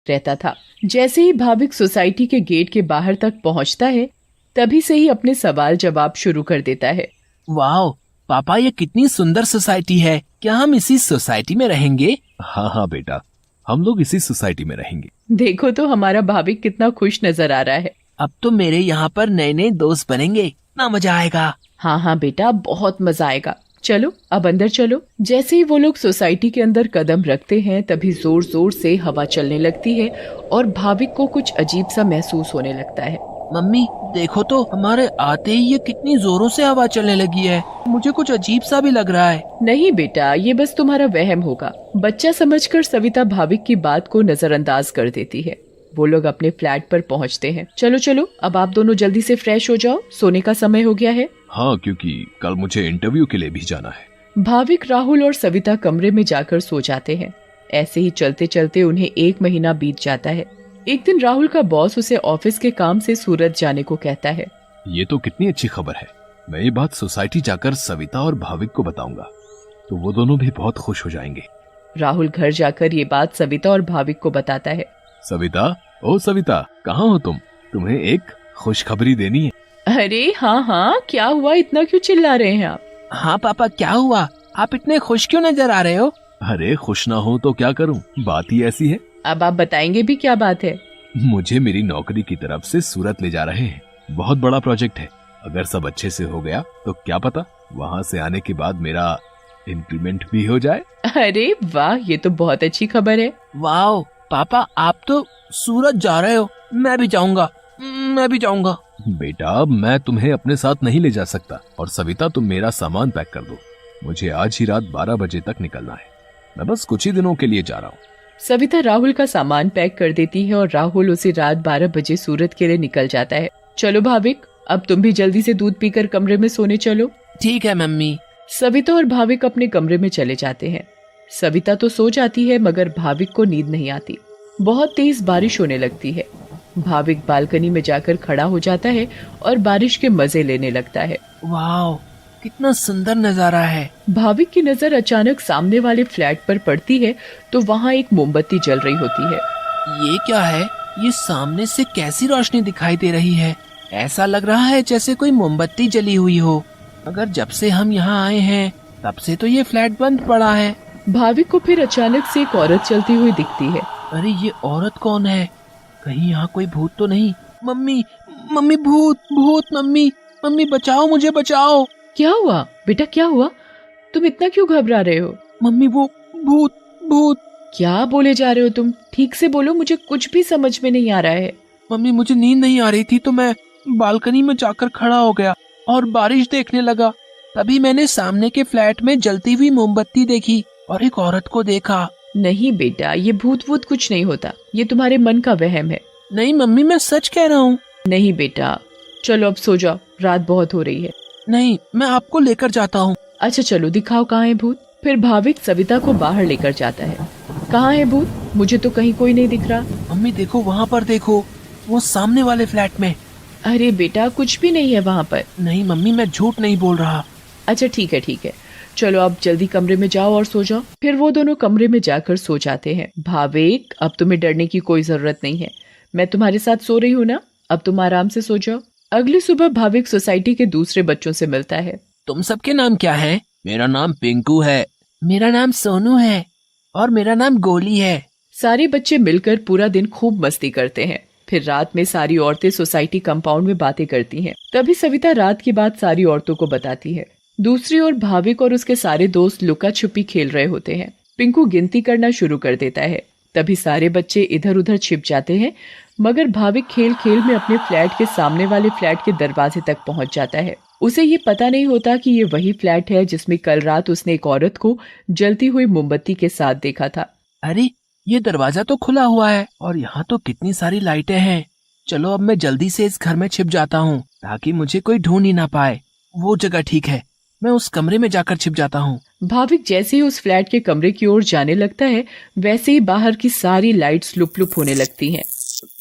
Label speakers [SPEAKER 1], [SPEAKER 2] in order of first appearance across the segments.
[SPEAKER 1] रहता था। जैसे ही भाविक सोसाइटी के गेट के बाहर तक पहुंचता है, तभी से ही अपने सवाल जवाब शुरू कर देता है।
[SPEAKER 2] वाह पापा, ये कितनी सुंदर सोसाइटी है। क्या हम इसी सोसाइटी में रहेंगे?
[SPEAKER 3] हाँ हाँ बेटा, हम लोग इसी सोसाइटी में रहेंगे।
[SPEAKER 1] देखो तो हमारा भाविक कितना खुश नजर आ रहा है।
[SPEAKER 2] अब तो मेरे यहाँ पर नए नए दोस्त बनेंगे, ना मजा आएगा।
[SPEAKER 1] हाँ हाँ बेटा, बहुत मजा आएगा। चलो अब अंदर चलो। जैसे ही वो लोग सोसाइटी के अंदर कदम रखते हैं, तभी जोर जोर से हवा चलने लगती है और भाविक को कुछ अजीब सा महसूस होने लगता है।
[SPEAKER 2] मम्मी देखो तो, हमारे आते ही ये कितनी जोरों से हवा चलने लगी है। मुझे कुछ अजीब सा भी लग रहा है।
[SPEAKER 1] नहीं बेटा, ये बस तुम्हारा वहम होगा। बच्चा समझकर सविता भाविक की बात को नजरअंदाज कर देती है। वो लोग अपने फ्लैट पर पहुंचते हैं। चलो चलो, अब आप दोनों जल्दी से फ्रेश हो जाओ, सोने का समय हो गया है।
[SPEAKER 3] हाँ, क्योंकि कल मुझे इंटरव्यू के लिए भी जाना है।
[SPEAKER 1] भाविक, राहुल और सविता कमरे में जाकर सो जाते हैं। ऐसे ही चलते चलते उन्हें 1 महीना बीत जाता है। एक दिन राहुल का बॉस उसे ऑफिस के काम से सूरत जाने को कहता है।
[SPEAKER 3] ये तो कितनी अच्छी खबर है। मैं ये बात सोसाइटी जाकर सविता और भाविक को बताऊंगा, तो वो दोनों भी बहुत खुश हो जाएंगे।
[SPEAKER 1] राहुल घर जाकर ये बात सविता और भाविक को बताता है।
[SPEAKER 3] सविता, ओ सविता, कहाँ हो तुम? तुम्हें एक खुशखबरी देनी है।
[SPEAKER 1] अरे हाँ हाँ, क्या हुआ? इतना क्यों चिल्ला रहे हैं आप?
[SPEAKER 2] हाँ पापा, क्या हुआ? आप इतने खुश क्यों नजर आ रहे हो?
[SPEAKER 3] अरे खुश ना हो तो क्या करूं, बात ही ऐसी है।
[SPEAKER 1] अब आप बताएंगे भी, क्या बात है?
[SPEAKER 3] मुझे मेरी नौकरी की तरफ से सूरत ले जा रहे हैं। बहुत बड़ा प्रोजेक्ट है। अगर सब अच्छे से हो गया तो क्या पता वहाँ से आने के बाद मेरा इंक्रीमेंट भी हो जाए।
[SPEAKER 1] अरे वाह, ये तो बहुत अच्छी खबर है।
[SPEAKER 2] वाह पापा, आप तो सूरत जा रहे हो। मैं भी जाऊंगा, मैं भी जाऊंगा।
[SPEAKER 3] बेटा, मैं तुम्हें अपने साथ नहीं ले जा सकता। और सविता, तुम मेरा सामान पैक कर दो। मुझे आज ही रात 12 बजे तक निकलना है। मैं बस कुछ ही दिनों के लिए जा रहा हूँ।
[SPEAKER 1] सविता राहुल का सामान पैक कर देती है और राहुल उसे रात 12 बजे सूरत के लिए निकल जाता है। चलो भाविक, अब तुम भी जल्दी से दूध पीकर कमरे में सोने चलो।
[SPEAKER 2] ठीक है मम्मी।
[SPEAKER 1] सविता और भाविक अपने कमरे में चले जाते हैं। सविता तो सो जाती है, मगर भाविक को नींद नहीं आती। बहुत तेज बारिश होने लगती है। भाविक बालकनी में जाकर खड़ा हो जाता है और बारिश के मजे लेने लगता है।
[SPEAKER 2] वाह, कितना सुंदर नजारा है।
[SPEAKER 1] भाविक की नजर अचानक सामने वाले फ्लैट पर पड़ती है, तो वहाँ एक मोमबत्ती जल रही होती है।
[SPEAKER 2] ये क्या है? ये सामने से कैसी रोशनी दिखाई दे रही है? ऐसा लग रहा है जैसे कोई मोमबत्ती जली हुई हो। अगर जब से हम यहाँ आए हैं तब से तो ये फ्लैट बंद पड़ा है।
[SPEAKER 1] भाविक को फिर अचानक से एक औरत चलती हुई दिखती है।
[SPEAKER 2] अरे ये औरत कौन है? कहीं यहाँ कोई भूत तो नहीं? मम्मी, मम्मी, भूत, भूत, मम्मी, मम्मी बचाओ, मुझे बचाओ।
[SPEAKER 1] क्या हुआ बेटा, क्या हुआ? तुम इतना क्यों घबरा रहे हो?
[SPEAKER 2] मम्मी, वो भूत, भूत।
[SPEAKER 1] क्या बोले जा रहे हो तुम? ठीक से बोलो, मुझे कुछ भी समझ में नहीं आ रहा है।
[SPEAKER 2] मम्मी, मुझे नींद नहीं आ रही थी तो मैं बालकनी में जाकर खड़ा हो गया और बारिश देखने लगा। तभी मैंने सामने के फ्लैट में जलती हुई मोमबत्ती देखी और एक औरत को देखा।
[SPEAKER 1] नहीं बेटा, ये भूत वूत कुछ नहीं होता। ये तुम्हारे मन का वहम है।
[SPEAKER 2] नहीं मम्मी, मैं सच कह रहा हूँ।
[SPEAKER 1] नहीं बेटा, चलो अब सो जाओ, रात बहुत हो रही है।
[SPEAKER 2] नहीं, मैं आपको लेकर जाता हूँ।
[SPEAKER 1] अच्छा चलो, दिखाओ कहाँ है भूत। फिर भाविक सविता को बाहर लेकर जाता है। कहाँ है भूत? मुझे तो कहीं कोई नहीं दिख रहा।
[SPEAKER 2] मम्मी देखो, वहाँ पर देखो, वो सामने वाले फ्लैट में।
[SPEAKER 1] अरे बेटा, कुछ भी नहीं है वहाँ पर।
[SPEAKER 2] नहीं मम्मी, मैं झूठ नहीं बोल रहा।
[SPEAKER 1] अच्छा ठीक है ठीक है, चलो अब जल्दी कमरे में जाओ और सो जाओ। फिर वो दोनों कमरे में जाकर सो जाते हैं। भाविक, अब तुम्हें डरने की कोई जरूरत नहीं है। मैं तुम्हारे साथ सो रही हूँ ना, अब तुम आराम से सो जाओ। अगली सुबह भाविक सोसाइटी के दूसरे बच्चों से मिलता है।
[SPEAKER 2] तुम सबके नाम क्या है? मेरा नाम पिंकू है। मेरा नाम सोनू है। और मेरा नाम गोली है।
[SPEAKER 1] सारे बच्चे मिलकर पूरा दिन खूब मस्ती करते हैं। फिर रात में सारी औरतें सोसाइटी कंपाउंड में बातें करती हैं। तभी सविता रात की बात सारी औरतों को बताती है। दूसरी ओर भाविक और उसके सारे दोस्त लुका छुपी खेल रहे होते हैं। पिंकू गिनती करना शुरू कर देता है। तभी सारे बच्चे इधर उधर छिप जाते हैं, मगर भाविक खेल खेल में अपने फ्लैट के सामने वाले फ्लैट के दरवाजे तक पहुंच जाता है। उसे ये पता नहीं होता कि ये वही फ्लैट है जिसमें कल रात उसने एक औरत को जलती हुई मोमबत्ती के साथ देखा था।
[SPEAKER 2] अरे, ये दरवाजा तो खुला हुआ है और यहाँ तो कितनी सारी लाइटें हैं। चलो अब मैं जल्दी से इस घर में छिप जाता हूँ ताकि मुझे कोई ढूंढ ही ना पाए। वो जगह ठीक है, मैं उस कमरे में जाकर छिप जाता हूँ।
[SPEAKER 1] भाविक जैसे ही उस फ्लैट के कमरे की ओर जाने लगता है, वैसे ही बाहर की सारी लाइट्स लुप लुप होने लगती हैं।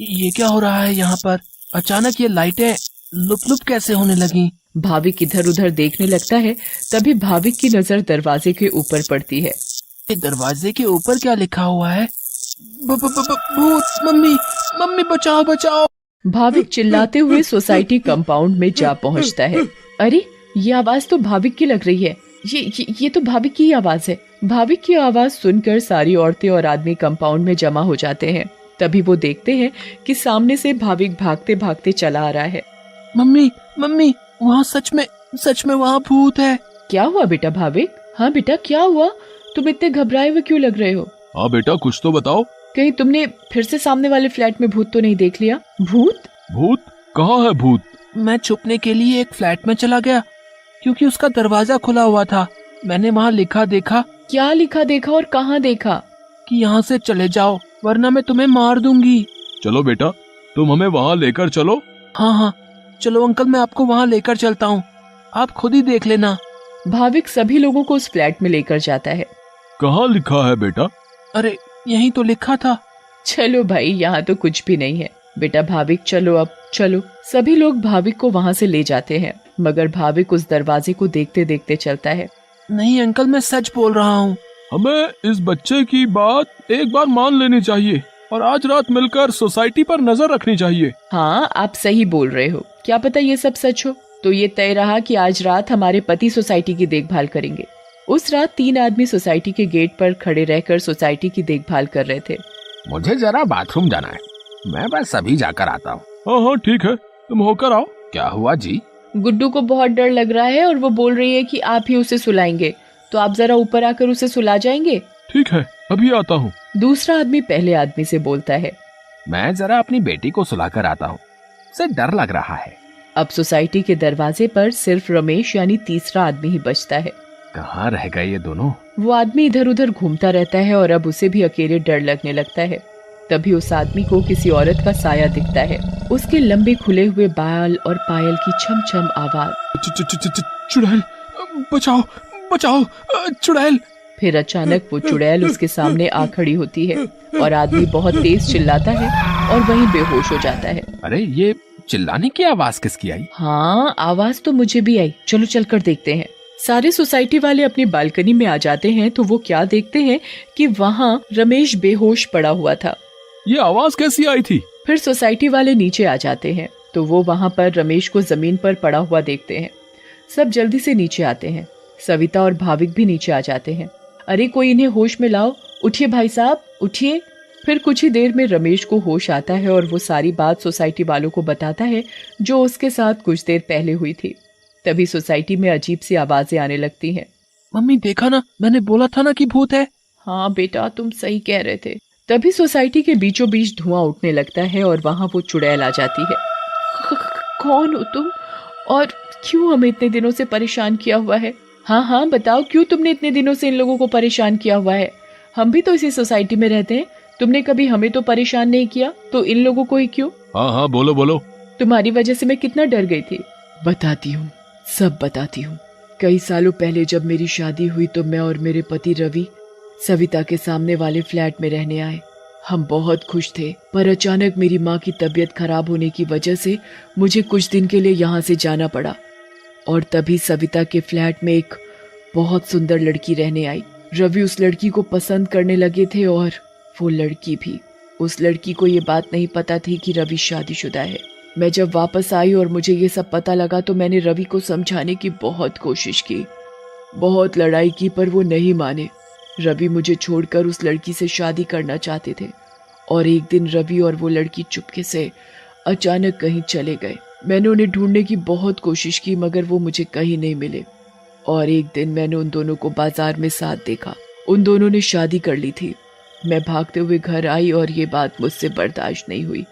[SPEAKER 2] ये क्या हो रहा है यहाँ पर? अचानक ये लाइटें लुप लुप कैसे होने लगी?
[SPEAKER 1] भाविक इधर उधर देखने लगता है। तभी भाविक की नजर दरवाजे के ऊपर पड़ती है।
[SPEAKER 2] दरवाजे के ऊपर क्या लिखा हुआ है? भूत, मम्मी मम्मी बचाओ बचाओ।
[SPEAKER 1] भाविक चिल्लाते हुए सोसाइटी कंपाउंड में जा पहुंचता है। अरे, ये आवाज तो भाविक की लग रही है। ये तो भाविक की आवाज है। भाविक की आवाज सुनकर सारी औरतें और आदमी कंपाउंड में जमा हो जाते हैं। तभी वो देखते हैं कि सामने से भाविक भागते भागते चला आ रहा है।
[SPEAKER 2] मम्मी मम्मी, वहाँ सच में वहाँ भूत है।
[SPEAKER 1] क्या हुआ बेटा भाविक? हाँ बेटा, क्या हुआ? तुम इतने घबराए हुए क्यों लग रहे हो?
[SPEAKER 3] हाँ बेटा, कुछ तो बताओ।
[SPEAKER 1] कहीं तुमने फिर से सामने वाले फ्लैट में भूत तो नहीं देख लिया? भूत?
[SPEAKER 3] भूत? कहाँ है भूत?
[SPEAKER 2] मैं छुपने के लिए एक फ्लैट में चला गया क्योंकि उसका दरवाजा खुला हुआ था। मैंने वहाँ लिखा देखा।
[SPEAKER 1] क्या लिखा देखा और कहाँ देखा?
[SPEAKER 2] कि यहाँ से चले जाओ वरना मैं तुम्हें मार दूंगी।
[SPEAKER 3] चलो बेटा, तुम हमें वहाँ लेकर चलो।
[SPEAKER 2] हाँ, चलो अंकल, मैं आपको वहाँ लेकर चलता हूँ, आप खुद ही देख लेना।
[SPEAKER 1] भाविक सभी लोगों को उस फ्लैट में लेकर जाता है।
[SPEAKER 3] कहाँ लिखा है बेटा?
[SPEAKER 2] अरे, यहीं तो लिखा था।
[SPEAKER 1] चलो भाई, यहाँ तो कुछ भी नहीं है। बेटा भाविक, चलो अब चलो। सभी लोग भाविक को वहाँ से ले जाते हैं, मगर भाविक उस दरवाजे को देखते देखते चलता है।
[SPEAKER 2] नहीं अंकल, मैं सच बोल रहा हूँ।
[SPEAKER 3] हमें इस बच्चे की बात एक बार मान लेनी चाहिए और आज रात मिलकर सोसाइटी पर नजर रखनी चाहिए।
[SPEAKER 1] हाँ, आप सही बोल रहे हो। क्या पता ये सब सच हो। तो ये तय रहा कि आज रात हमारे पति सोसाइटी की देखभाल करेंगे। उस रात 3 आदमी सोसाइटी के गेट पर खड़े रहकर सोसाइटी की देखभाल कर रहे थे।
[SPEAKER 4] मुझे जरा बाथरूम जाना है, मैं बस अभी जाकर आता हूँ।
[SPEAKER 3] हाँ ठीक है, तुम होकर आओ।
[SPEAKER 4] क्या हुआ जी?
[SPEAKER 1] गुड्डू को बहुत डर लग रहा है और वो बोल रही है कि आप ही उसे सुलाएंगे, तो आप जरा ऊपर आकर उसे सुला जाएंगे?
[SPEAKER 3] ठीक है, अभी आता हूँ।
[SPEAKER 1] दूसरा आदमी पहले आदमी से बोलता है।
[SPEAKER 4] मैं जरा अपनी बेटी को सुलाकर आता हूँ, उसे डर लग रहा है।
[SPEAKER 1] अब सोसाइटी के दरवाजे पर सिर्फ रमेश यानी तीसरा आदमी ही बचता है।
[SPEAKER 4] कहाँ रह गए ये दोनों?
[SPEAKER 1] वो आदमी इधर उधर घूमता रहता है और अब उसे भी अकेले डर लगने लगता है। तभी उस आदमी को किसी औरत का साया दिखता है। उसके लंबे खुले हुए बाल और पायल की छम छम आवाज।
[SPEAKER 3] चुड़ैल, बचाओ बचाओ, चुड़ैल।
[SPEAKER 1] फिर अचानक वो चुड़ैल उसके सामने आ खड़ी होती है और आदमी बहुत तेज चिल्लाता है और वहीं बेहोश हो जाता है।
[SPEAKER 4] अरे, ये चिल्लाने की आवाज किसकी आई?
[SPEAKER 1] हाँ, आवाज तो मुझे भी आई। चलो चलकर देखते हैं। सारे सोसाइटी वाले अपनी बालकनी में आ जाते हैं तो वो क्या देखते हैं कि वहाँ रमेश बेहोश पड़ा हुआ था।
[SPEAKER 3] ये आवाज कैसी आई थी?
[SPEAKER 1] फिर सोसाइटी वाले नीचे आ जाते हैं तो वो वहाँ पर रमेश को जमीन पर पड़ा हुआ देखते हैं। सब जल्दी से नीचे आते हैं। सविता और भाविक भी नीचे आ जाते हैं। अरे, कोई इन्हें होश में लाओ। उठिए भाई साहब, उठिए। फिर कुछ ही देर में रमेश को होश आता है और वो सारी बात सोसाइटी वालों को बताता है जो उसके साथ कुछ देर पहले हुई थी। तभी सोसाइटी में अजीब सी आवाजें आने लगती हैं।
[SPEAKER 2] मम्मी देखा ना, मैंने बोला था ना कि भूत है।
[SPEAKER 1] हाँ बेटा, तुम सही कह रहे थे। तभी सोसाइटी के बीचों बीच धुआं उठने लगता है और वहाँ वो चुड़ैल आ जाती है। कौन हो तुम और क्यों हमें इतने दिनों से परेशान किया हुआ है? हाँ बताओ, क्यों तुमने इतने दिनों से इन लोगों को परेशान किया हुआ है? हम भी तो इसी सोसाइटी में रहते हैं। तुमने कभी हमें तो परेशान नहीं किया, तो इन लोगों को ही क्यों?
[SPEAKER 3] हाँ बोलो बोलो।
[SPEAKER 1] तुम्हारी वजह से मैं कितना डर गई थी। बताती हूँ, सब बताती हूँ। कई सालों पहले जब मेरी शादी हुई तो मैं और मेरे पति रवि सविता के सामने वाले फ्लैट में रहने आए। हम बहुत खुश थे, पर अचानक मेरी माँ की तबीयत खराब होने की वजह से मुझे कुछ दिन के लिए यहाँ से जाना पड़ा। और तभी सविता के फ्लैट में एक बहुत सुंदर लड़की रहने आई। रवि उस लड़की को पसंद करने लगे थे और वो लड़की भी। उस लड़की को ये बात नहीं पता थी कि रवि शादीशुदा है। मैं जब वापस आई और मुझे ये सब पता लगा तो मैंने रवि को समझाने की बहुत कोशिश की, बहुत लड़ाई की, पर वो नहीं माने। रवि मुझे छोड़कर उस लड़की से शादी करना चाहते थे और एक दिन रवि और वो लड़की चुपके से अचानक कहीं चले गए। मैंने उन्हें ढूंढने की बहुत कोशिश की मगर वो मुझे कहीं नहीं मिले। और एक दिन मैंने उन दोनों को बाजार में साथ देखा। उन दोनों ने शादी कर ली थी। मैं भागते हुए घर आई और ये बात मुझसे बर्दाश्त नहीं हुई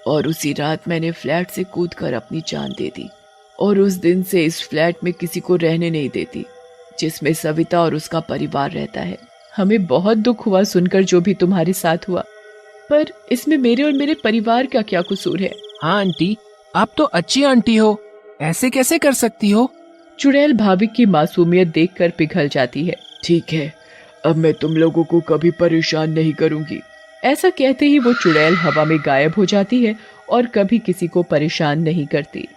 [SPEAKER 1] और उसी रात मैंने फ्लैट से कूदकर अपनी जान दे दी। और उस दिन से इस फ्लैट में किसी को रहने नहीं देती, जिसमें सविता और उसका परिवार रहता है। हमें बहुत दुख हुआ सुनकर जो भी तुम्हारे साथ हुआ, पर इसमें मेरे और मेरे परिवार का क्या कसूर है?
[SPEAKER 2] हाँ आंटी, आप तो अच्छी आंटी हो, ऐसे कैसे कर सकती हो?
[SPEAKER 1] चुड़ैल भाविक की मासूमियत देखकर पिघल जाती है। ठीक है, अब मैं तुम लोगों को कभी परेशान नहीं करूंगी। ऐसा कहते ही वो चुड़ैल हवा में गायब हो जाती है और कभी किसी को परेशान नहीं करती।